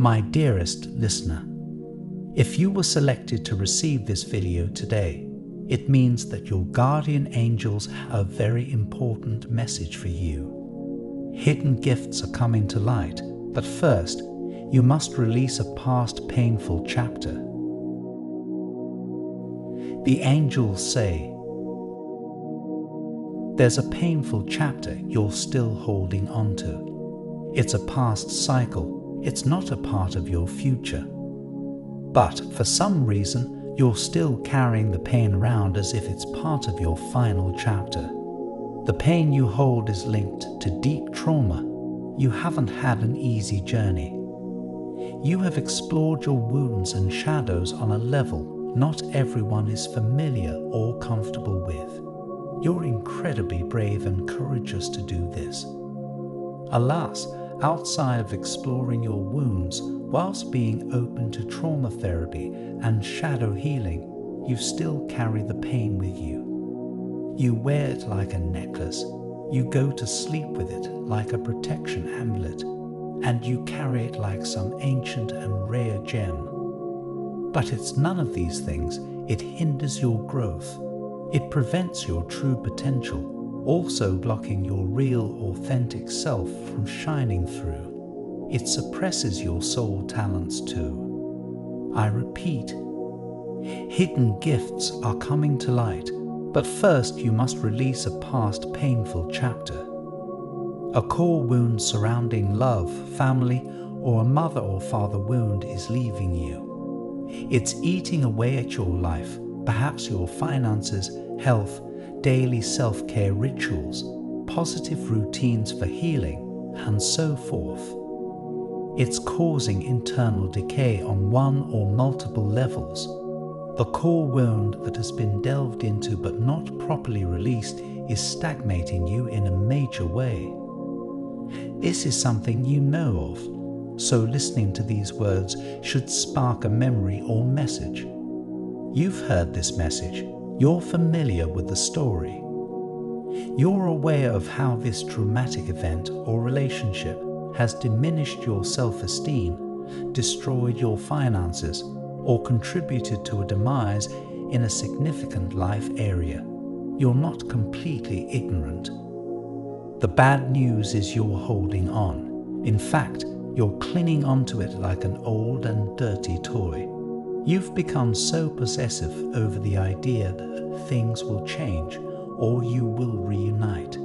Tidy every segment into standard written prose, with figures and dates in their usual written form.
My dearest listener, if you were selected to receive this video today, it means that your guardian angels have a very important message for you. Hidden gifts are coming to light, but first, you must release a past painful chapter. The angels say, there's a painful chapter you're still holding on to. It's a past cycle, it's not a part of your future. But for some reason, you're still carrying the pain around as if it's part of your final chapter. The pain you hold is linked to deep trauma. You haven't had an easy journey. You have explored your wounds and shadows on a level not everyone is familiar or comfortable with. You're incredibly brave and courageous to do this. Alas, outside of exploring your wounds, whilst being open to trauma therapy and shadow healing, you still carry the pain with you. You wear it like a necklace. You go to sleep with it like a protection amulet, and you carry it like some ancient and rare gem. But it's none of these things. It hinders your growth. It prevents your true potential, also blocking your real, authentic self from shining through. It suppresses your soul talents too. I repeat, hidden gifts are coming to light, but first you must release a past painful chapter. A core wound surrounding love, family, or a mother or father wound is leaving you. It's eating away at your life, perhaps your finances, health, daily self-care rituals, positive routines for healing, and so forth. It's causing internal decay on one or multiple levels. The core wound that has been delved into but not properly released is stagnating you in a major way. This is something you know of, so listening to these words should spark a memory or message. You've heard this message. You're familiar with the story. You're aware of how this traumatic event or relationship has diminished your self-esteem, destroyed your finances, or contributed to a demise in a significant life area. You're not completely ignorant. The bad news is you're holding on. In fact, you're clinging onto it like an old and dirty toy. You've become so possessive over the idea that things will change or you will reunite.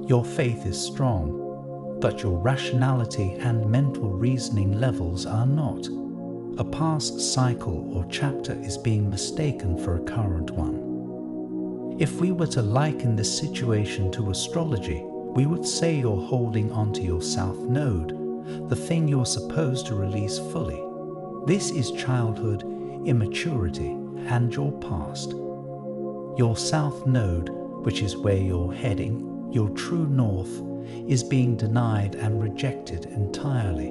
Your faith is strong, but your rationality and mental reasoning levels are not. A past cycle or chapter is being mistaken for a current one. If we were to liken this situation to astrology, we would say you're holding onto your south node, the thing you're supposed to release fully. This is childhood, immaturity, and your past. Your south node, which is where you're heading, your true north, is being denied and rejected entirely.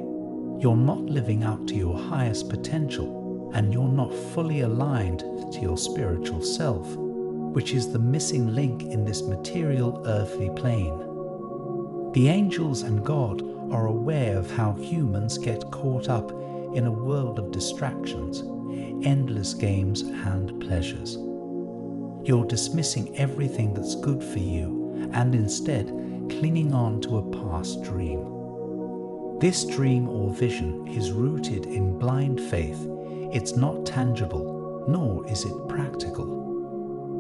You're not living up to your highest potential, and you're not fully aligned to your spiritual self, which is the missing link in this material earthly plane. The angels and God are aware of how humans get caught up in a world of distractions, endless games and pleasures. You're dismissing everything that's good for you and instead clinging on to a past dream. This dream or vision is rooted in blind faith. It's not tangible, nor is it practical.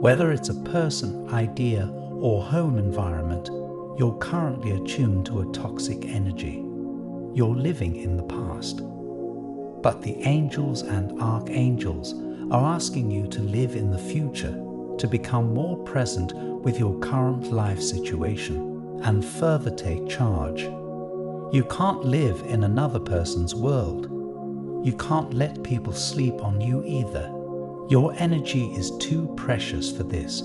Whether it's a person, idea, or home environment, you're currently attuned to a toxic energy. You're living in the past. But the angels and archangels are asking you to live in the future, to become more present with your current life situation, and further take charge. You can't live in another person's world. You can't let people sleep on you either. Your energy is too precious for this.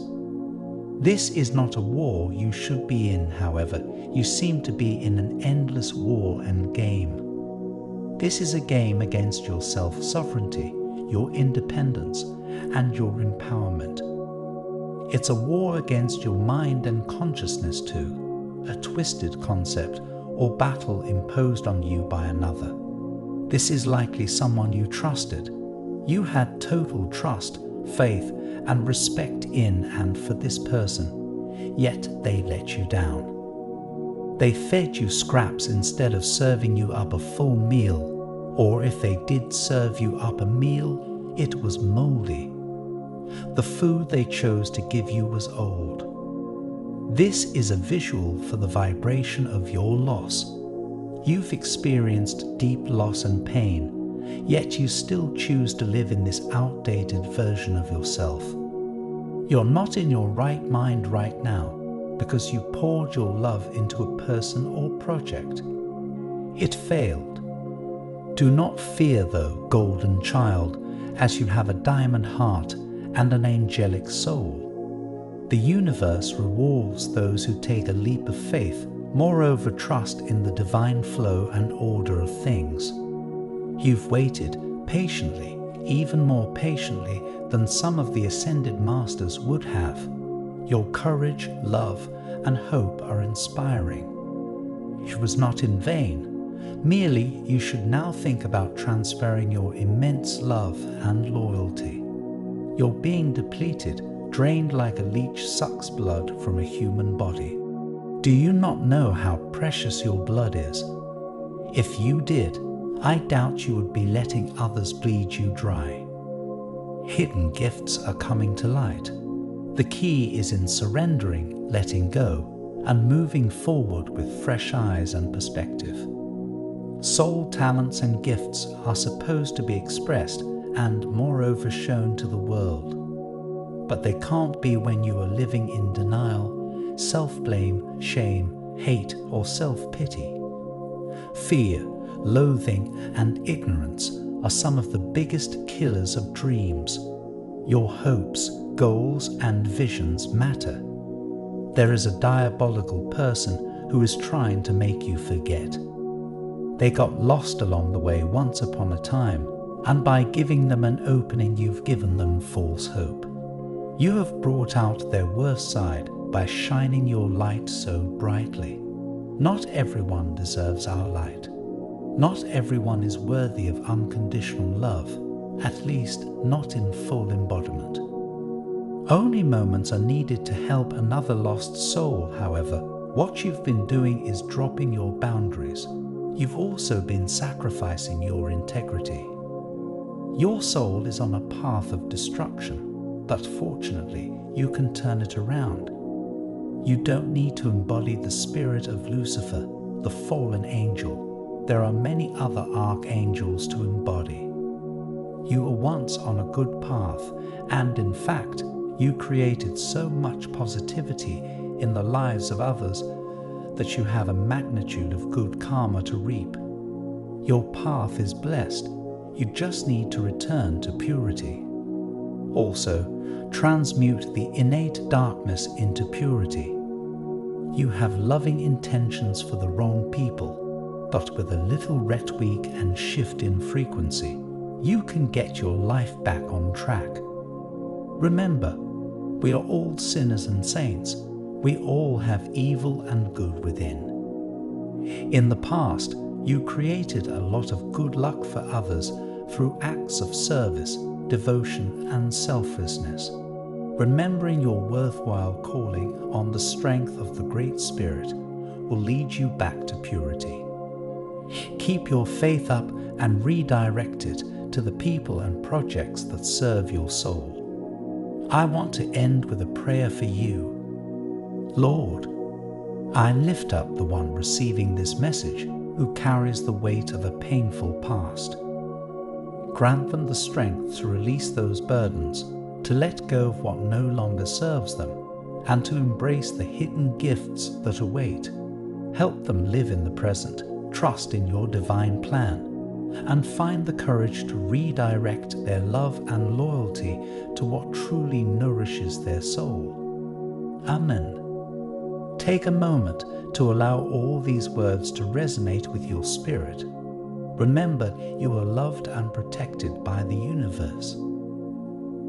This is not a war you should be in, however. You seem to be in an endless war and game. This is a game against your self-sovereignty, your independence, and your empowerment. It's a war against your mind and consciousness too, a twisted concept or battle imposed on you by another. This is likely someone you trusted. You had total trust, faith, and respect in and for this person, yet they let you down. They fed you scraps instead of serving you up a full meal, or if they did serve you up a meal, it was moldy. The food they chose to give you was old. This is a visual for the vibration of your loss. You've experienced deep loss and pain, yet you still choose to live in this outdated version of yourself. You're not in your right mind right now because you poured your love into a person or project. It failed. Do not fear, though, golden child, as you have a diamond heart and an angelic soul. The universe rewards those who take a leap of faith, moreover trust in the divine flow and order of things. You've waited patiently, even more patiently than some of the ascended masters would have. Your courage, love, and hope are inspiring. It was not in vain. Merely, you should now think about transferring your immense love and loyalty. You're being depleted, drained like a leech sucks blood from a human body. Do you not know how precious your blood is? If you did, I doubt you would be letting others bleed you dry. Hidden gifts are coming to light. The key is in surrendering, letting go, and moving forward with fresh eyes and perspective. Soul talents and gifts are supposed to be expressed and moreover shown to the world. But they can't be when you are living in denial, self-blame, shame, hate, or self-pity. Fear, loathing, and ignorance are some of the biggest killers of dreams. Your hopes, goals, and visions matter. There is a diabolical person who is trying to make you forget. They got lost along the way once upon a time, and by giving them an opening you've given them false hope. You have brought out their worst side by shining your light so brightly. Not everyone deserves our light. Not everyone is worthy of unconditional love, at least not in full embodiment. Only moments are needed to help another lost soul, however. What you've been doing is dropping your boundaries. You've also been sacrificing your integrity. Your soul is on a path of destruction. But fortunately, you can turn it around. You don't need to embody the spirit of Lucifer, the fallen angel. There are many other archangels to embody. You were once on a good path, and in fact, you created so much positivity in the lives of others that you have a magnitude of good karma to reap. Your path is blessed. You just need to return to purity. Also, transmute the innate darkness into purity. You have loving intentions for the wrong people, but with a little retweak and shift in frequency, you can get your life back on track. Remember, we are all sinners and saints. We all have evil and good within. In the past, you created a lot of good luck for others through acts of service, devotion, and selflessness. Remembering your worthwhile calling on the strength of the Great Spirit will lead you back to purity. Keep your faith up and redirect it to the people and projects that serve your soul. I want to end with a prayer for you. Lord, I lift up the one receiving this message who carries the weight of a painful past. Grant them the strength to release those burdens, to let go of what no longer serves them, and to embrace the hidden gifts that await. Help them live in the present, trust in your divine plan, and find the courage to redirect their love and loyalty to what truly nourishes their soul. Amen. Take a moment to allow all these words to resonate with your spirit. Remember, you are loved and protected by the universe.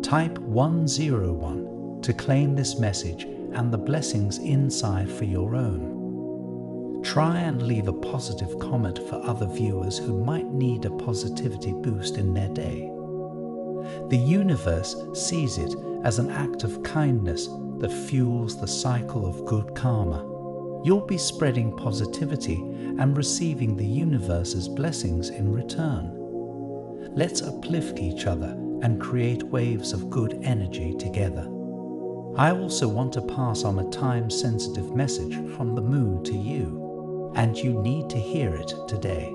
Type 101 to claim this message and the blessings inside for your own. Try and leave a positive comment for other viewers who might need a positivity boost in their day. The universe sees it as an act of kindness that fuels the cycle of good karma. You'll be spreading positivity and receiving the universe's blessings in return. Let's uplift each other and create waves of good energy together. I also want to pass on a time-sensitive message from the moon to you, and you need to hear it today.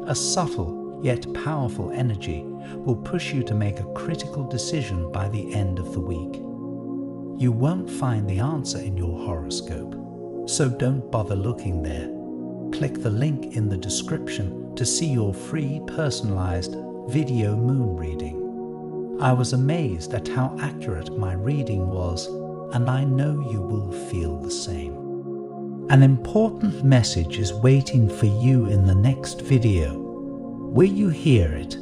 A subtle yet powerful energy will push you to make a critical decision by the end of the week. You won't find the answer in your horoscope, so don't bother looking there. Click the link in the description to see your free personalized video moon reading. I was amazed at how accurate my reading was, and I know you will feel the same. An important message is waiting for you in the next video. Will you hear it?